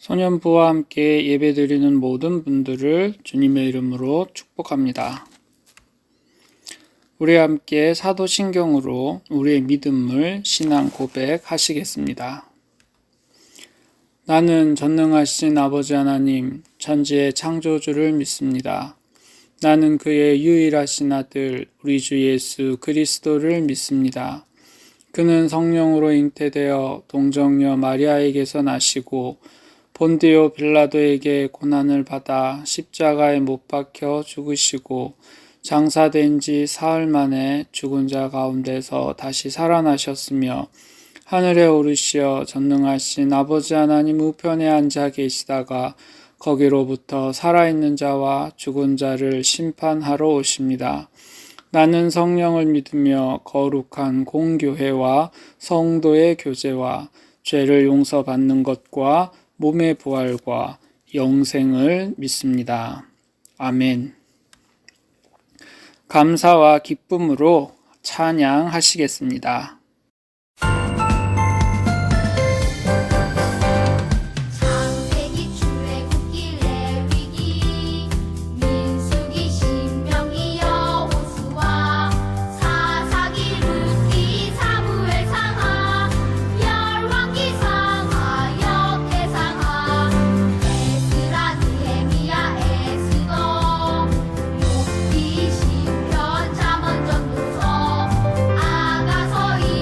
소년부와 함께 예배드리는 모든 분들을 주님의 이름으로 축복합니다. 우리 함께 사도신경으로 우리의 믿음을 신앙 고백하시겠습니다. 나는 전능하신 아버지 하나님, 천지의 창조주를 믿습니다. 나는 그의 유일하신 아들, 우리 주 예수 그리스도를 믿습니다. 그는 성령으로 잉태되어 동정녀 마리아에게서 나시고 본디오 빌라도에게 고난을 받아 십자가에 못 박혀 죽으시고 장사된 지 사흘 만에 죽은 자 가운데서 다시 살아나셨으며 하늘에 오르시어 전능하신 아버지 하나님 우편에 앉아 계시다가 거기로부터 살아있는 자와 죽은 자를 심판하러 오십니다. 나는 성령을 믿으며 거룩한 공교회와 성도의 교제와 죄를 용서받는 것과 몸의 부활과 영생을 믿습니다. 아멘. 감사와 기쁨으로 찬양하시겠습니다. 아가서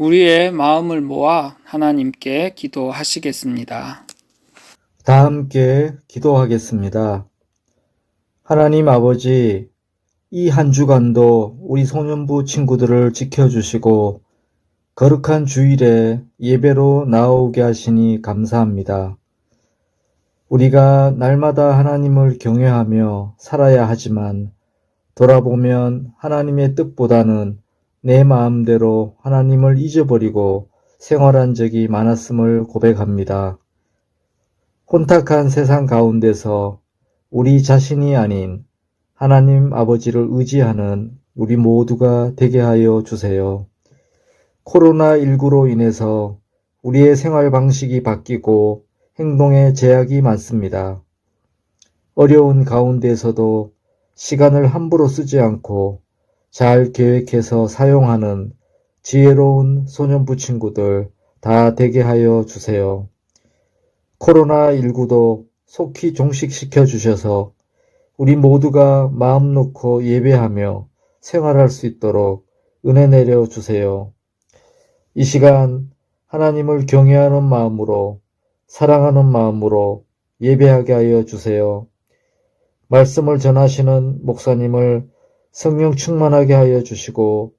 우리의 마음을 모아 하나님께 기도하시겠습니다. 다 함께 기도하겠습니다. 하나님 아버지, 이 한 주간도 우리 소년부 친구들을 지켜주시고 거룩한 주일에 예배로 나오게 하시니 감사합니다. 우리가 날마다 하나님을 경외하며 살아야 하지만 돌아보면 하나님의 뜻보다는 내 마음대로 하나님을 잊어버리고 생활한 적이 많았음을 고백합니다. 혼탁한 세상 가운데서 우리 자신이 아닌 하나님 아버지를 의지하는 우리 모두가 되게 하여 주세요. 코로나19로 인해서 우리의 생활 방식이 바뀌고 행동에 제약이 많습니다. 어려운 가운데서도 시간을 함부로 쓰지 않고 잘 계획해서 사용하는 지혜로운 소년부 친구들 다 되게 하여 주세요. 코로나19도 속히 종식시켜 주셔서 우리 모두가 마음 놓고 예배하며 생활할 수 있도록 은혜 내려 주세요. 이 시간 하나님을 경외하는 마음으로 사랑하는 마음으로 예배하게 하여 주세요. 말씀을 전하시는 목사님을 성령 충만하게 하여 주시고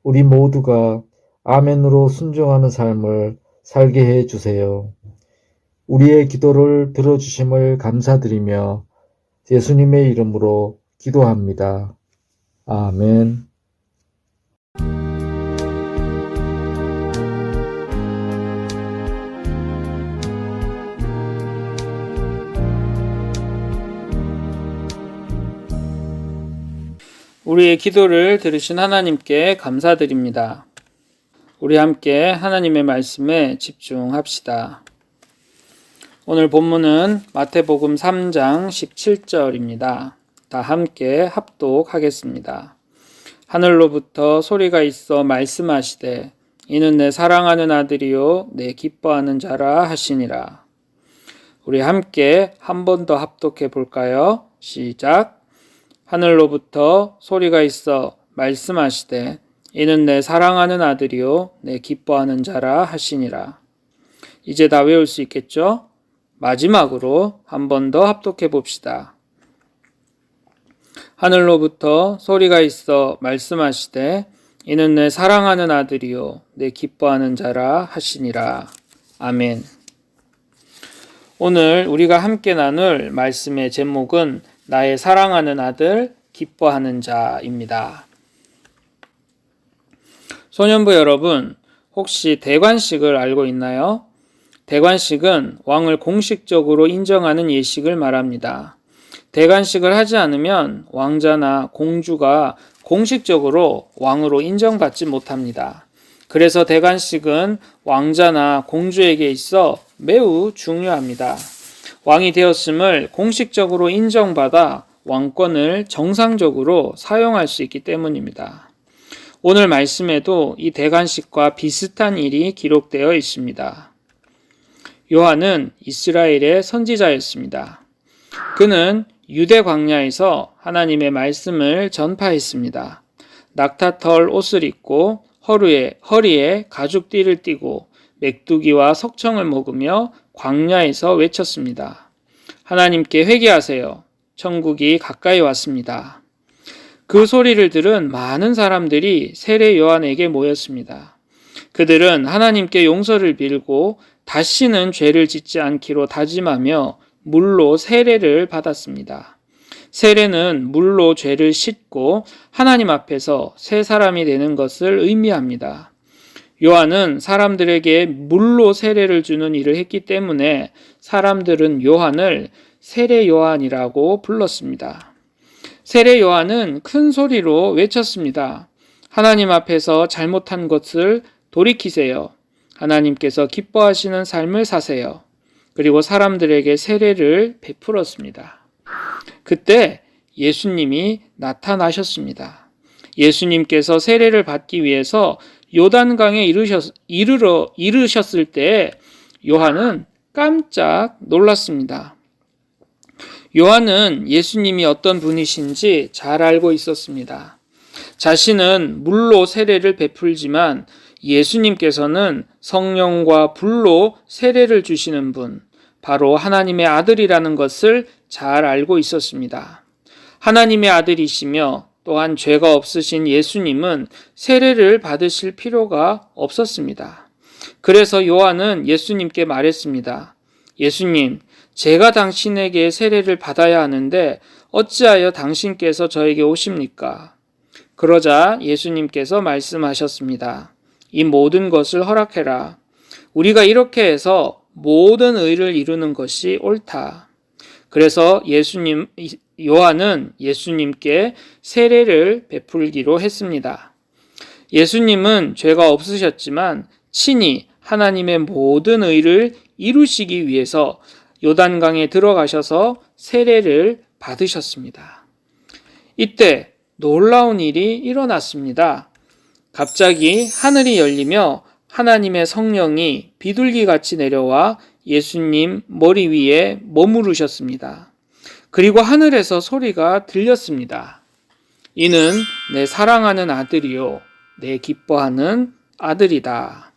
우리 모두가 아멘으로 순종하는 삶을 살게 해 주세요. 우리의 기도를 들어주심을 감사드리며 예수님의 이름으로 기도합니다. 아멘. 우리의 기도를 들으신 하나님께 감사드립니다. 우리 함께 하나님의 말씀에 집중합시다. 오늘 본문은 마태복음 3장 17절입니다. 다 함께 합독하겠습니다. 하늘로부터 소리가 있어 말씀하시되 이는 내 사랑하는 아들이요 내 기뻐하는 자라 하시니라. 우리 함께 한 번 더 합독해 볼까요? 시작. 하늘로부터 소리가 있어 말씀하시되 이는 내 사랑하는 아들이요 내 기뻐하는 자라 하시니라. 이제 다 외울 수 있겠죠? 마지막으로 한 번 더 합독해 봅시다. 하늘로부터 소리가 있어 말씀하시되 이는 내 사랑하는 아들이요 내 기뻐하는 자라 하시니라. 아멘. 오늘 우리가 함께 나눌 말씀의 제목은 나의 사랑하는 아들 기뻐하는 자입니다. 소년부 여러분, 혹시 대관식을 알고 있나요? 대관식은 왕을 공식적으로 인정하는 예식을 말합니다. 대관식을 하지 않으면 왕자나 공주가 공식적으로 왕으로 인정받지 못합니다. 그래서 대관식은 왕자나 공주에게 있어 매우 중요합니다. 왕이 되었음을 공식적으로 인정받아 왕권을 정상적으로 사용할 수 있기 때문입니다. 오늘 말씀에도 이 대관식과 비슷한 일이 기록되어 있습니다. 요한은 이스라엘의 선지자였습니다. 그는 유대 광야에서 하나님의 말씀을 전파했습니다. 낙타털 옷을 입고 허리에 가죽띠를 띠고 메뚜기와 석청을 먹으며 광야에서 외쳤습니다. 하나님께 회개하세요. 천국이 가까이 왔습니다. 그 소리를 들은 많은 사람들이 세례 요한에게 모였습니다. 그들은 하나님께 용서를 빌고 다시는 죄를 짓지 않기로 다짐하며 물로 세례를 받았습니다. 세례는 물로 죄를 씻고 하나님 앞에서 새 사람이 되는 것을 의미합니다. 요한은 사람들에게 물로 세례를 주는 일을 했기 때문에 사람들은 요한을 세례 요한이라고 불렀습니다. 세례 요한은 큰 소리로 외쳤습니다. 하나님 앞에서 잘못한 것을 돌이키세요. 하나님께서 기뻐하시는 삶을 사세요. 그리고 사람들에게 세례를 베풀었습니다. 그때 예수님이 나타나셨습니다. 예수님께서 세례를 받기 위해서 요단강에 이르셨을 때 요한은 깜짝 놀랐습니다. 요한은 예수님이 어떤 분이신지 잘 알고 있었습니다. 자신은 물로 세례를 베풀지만 예수님께서는 성령과 불로 세례를 주시는 분, 바로 하나님의 아들이라는 것을 잘 알고 있었습니다. 하나님의 아들이시며 또한 죄가 없으신 예수님은 세례를 받으실 필요가 없었습니다. 그래서 요한은 예수님께 말했습니다. 예수님, 제가 당신에게 세례를 받아야 하는데 어찌하여 당신께서 저에게 오십니까? 그러자 예수님께서 말씀하셨습니다. 이 모든 것을 허락해라. 우리가 이렇게 해서 모든 의를 이루는 것이 옳다. 그래서 요한은 예수님께 세례를 베풀기로 했습니다. 예수님은 죄가 없으셨지만 친히 하나님의 모든 의를 이루시기 위해서 요단강에 들어가셔서 세례를 받으셨습니다. 이때 놀라운 일이 일어났습니다. 갑자기 하늘이 열리며 하나님의 성령이 비둘기같이 내려와 예수님 머리 위에 머무르셨습니다. 그리고 하늘에서 소리가 들렸습니다. 이는 내 사랑하는 아들이요 내 기뻐하는 아들이다.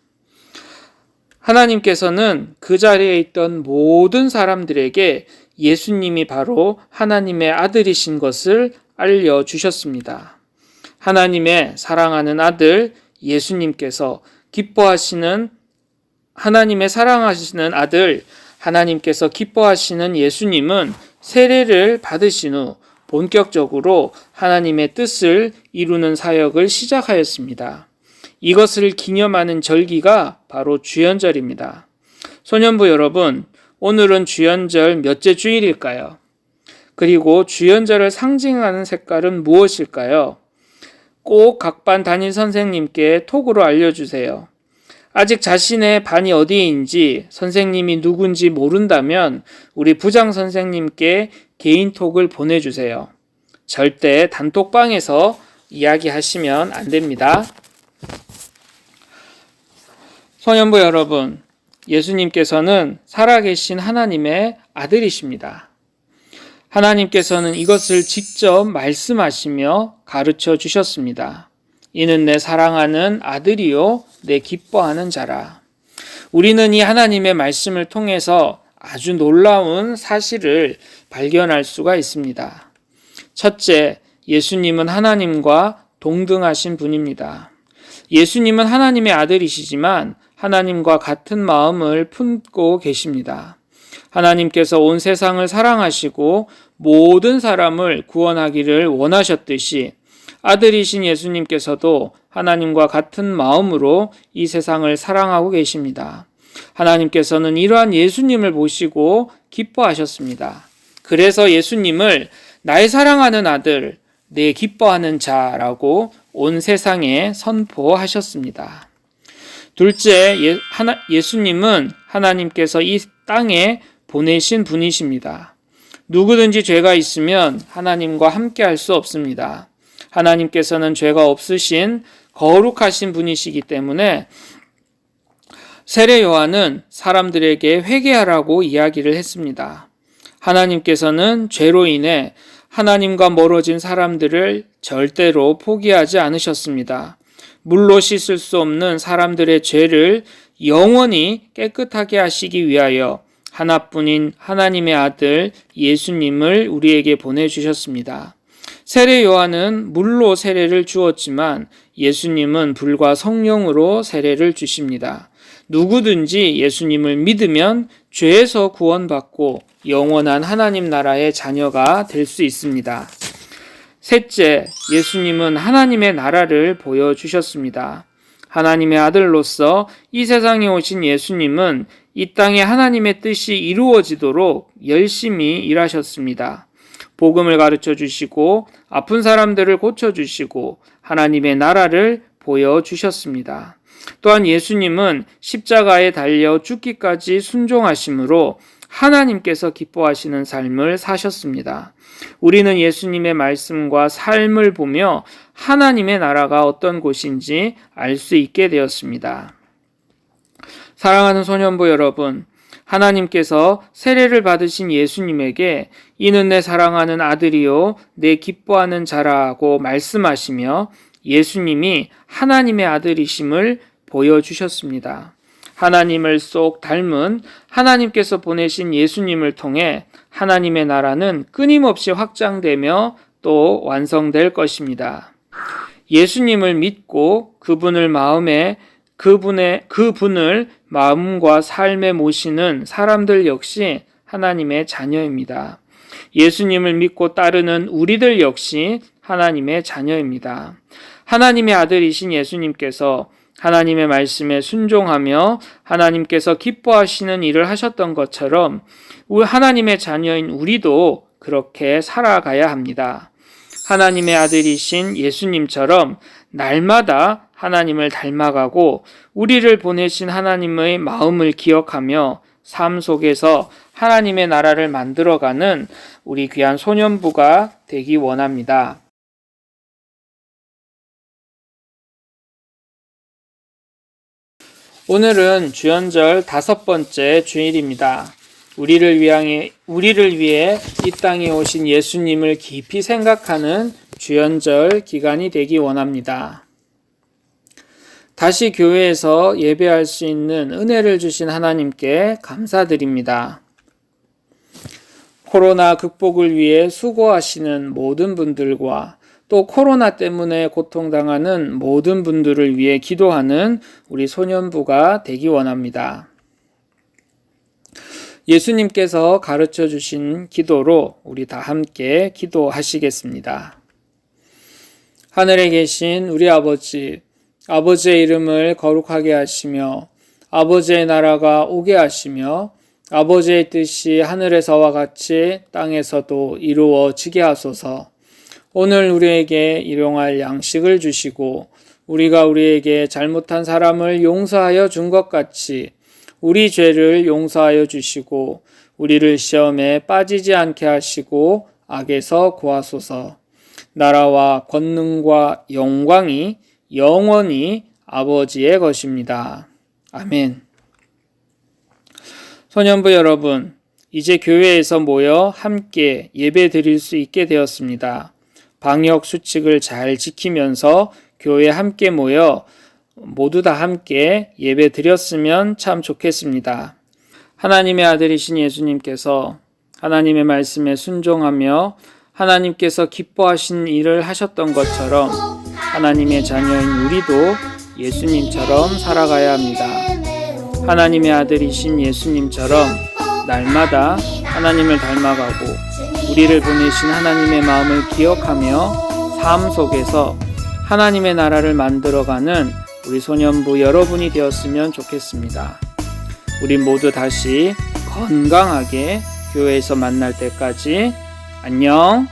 하나님께서는 그 자리에 있던 모든 사람들에게 예수님이 바로 하나님의 아들이신 것을 알려주셨습니다. 하나님의 사랑하는 아들 예수님께서 기뻐하시는 하나님의 사랑하시는 아들 하나님께서 기뻐하시는 예수님은 세례를 받으신 후 본격적으로 하나님의 뜻을 이루는 사역을 시작하였습니다. 이것을 기념하는 절기가 바로 주연절입니다. 소년부 여러분, 오늘은 주연절 몇째 주일일까요? 그리고 주연절을 상징하는 색깔은 무엇일까요? 꼭 각 반 담임 선생님께 톡으로 알려주세요. 아직 자신의 반이 어디인지 선생님이 누군지 모른다면 우리 부장 선생님께 개인톡을 보내주세요. 절대 단톡방에서 이야기하시면 안 됩니다. 소년부 여러분, 예수님께서는 살아계신 하나님의 아들이십니다. 하나님께서는 이것을 직접 말씀하시며 가르쳐 주셨습니다. 이는 내 사랑하는 아들이요 내 기뻐하는 자라. 우리는 이 하나님의 말씀을 통해서 아주 놀라운 사실을 발견할 수가 있습니다. 첫째, 예수님은 하나님과 동등하신 분입니다. 예수님은 하나님의 아들이시지만 하나님과 같은 마음을 품고 계십니다. 하나님께서 온 세상을 사랑하시고 모든 사람을 구원하기를 원하셨듯이 아들이신 예수님께서도 하나님과 같은 마음으로 이 세상을 사랑하고 계십니다. 하나님께서는 이러한 예수님을 보시고 기뻐하셨습니다. 그래서 예수님을 나의 사랑하는 아들, 내 기뻐하는 자라고 온 세상에 선포하셨습니다. 둘째, 예수님은 하나님께서 이 땅에 보내신 분이십니다. 누구든지 죄가 있으면 하나님과 함께 할 수 없습니다. 하나님께서는 죄가 없으신 거룩하신 분이시기 때문에 세례 요한은 사람들에게 회개하라고 이야기를 했습니다. 하나님께서는 죄로 인해 하나님과 멀어진 사람들을 절대로 포기하지 않으셨습니다. 물로 씻을 수 없는 사람들의 죄를 영원히 깨끗하게 하시기 위하여 하나뿐인 하나님의 아들 예수님을 우리에게 보내주셨습니다. 세례 요한은 물로 세례를 주었지만 예수님은 불과 성령으로 세례를 주십니다. 누구든지 예수님을 믿으면 죄에서 구원받고 영원한 하나님 나라의 자녀가 될 수 있습니다. 셋째, 예수님은 하나님의 나라를 보여주셨습니다. 하나님의 아들로서 이 세상에 오신 예수님은 이 땅에 하나님의 뜻이 이루어지도록 열심히 일하셨습니다. 복음을 가르쳐 주시고 아픈 사람들을 고쳐 주시고 하나님의 나라를 보여주셨습니다. 또한 예수님은 십자가에 달려 죽기까지 순종하심으로 하나님께서 기뻐하시는 삶을 사셨습니다. 우리는 예수님의 말씀과 삶을 보며 하나님의 나라가 어떤 곳인지 알 수 있게 되었습니다. 사랑하는 소년부 여러분, 하나님께서 세례를 받으신 예수님에게 이는 내 사랑하는 아들이요 내 기뻐하는 자라고 말씀하시며 예수님이 하나님의 아들이심을 보여주셨습니다. 하나님을 쏙 닮은 하나님께서 보내신 예수님을 통해 하나님의 나라는 끊임없이 확장되며 또 완성될 것입니다. 예수님을 믿고 그분을 마음과 삶에 모시는 사람들 역시 하나님의 자녀입니다. 예수님을 믿고 따르는 우리들 역시 하나님의 자녀입니다. 하나님의 아들이신 예수님께서 하나님의 말씀에 순종하며 하나님께서 기뻐하시는 일을 하셨던 것처럼 하나님의 자녀인 우리도 그렇게 살아가야 합니다. 하나님의 아들이신 예수님처럼 날마다 하나님을 닮아가고 우리를 보내신 하나님의 마음을 기억하며 삶 속에서 하나님의 나라를 만들어가는 우리 귀한 소년부가 되기 원합니다. 오늘은 주연절 5번째 주일입니다. 우리를 위해 이 땅에 오신 예수님을 깊이 생각하는 주연절 기간이 되기 원합니다. 다시 교회에서 예배할 수 있는 은혜를 주신 하나님께 감사드립니다. 코로나 극복을 위해 수고하시는 모든 분들과 또 코로나 때문에 고통당하는 모든 분들을 위해 기도하는 우리 소년부가 되기 원합니다. 예수님께서 가르쳐 주신 기도로 우리 다 함께 기도하시겠습니다. 하늘에 계신 우리 아버지, 아버지의 이름을 거룩하게 하시며 아버지의 나라가 오게 하시며 아버지의 뜻이 하늘에서와 같이 땅에서도 이루어지게 하소서. 오늘 우리에게 일용할 양식을 주시고 우리가 우리에게 잘못한 사람을 용서하여 준 것 같이 우리 죄를 용서하여 주시고 우리를 시험에 빠지지 않게 하시고 악에서 구하소서. 나라와 권능과 영광이 영원히 아버지의 것입니다. 아멘. 소년부 여러분, 이제 교회에서 모여 함께 예배 드릴 수 있게 되었습니다. 방역 수칙을 잘 지키면서 교회에 함께 모여 모두 다 함께 예배 드렸으면 참 좋겠습니다. 하나님의 아들이신 예수님께서 하나님의 말씀에 순종하며 하나님께서 기뻐하신 일을 하셨던 것처럼 하나님의 자녀인 우리도 예수님처럼 살아가야 합니다. 하나님의 아들이신 예수님처럼 날마다 하나님을 닮아가고 우리를 보내신 하나님의 마음을 기억하며 삶 속에서 하나님의 나라를 만들어가는 우리 소년부 여러분이 되었으면 좋겠습니다. 우리 모두 다시 건강하게 교회에서 만날 때까지 안녕.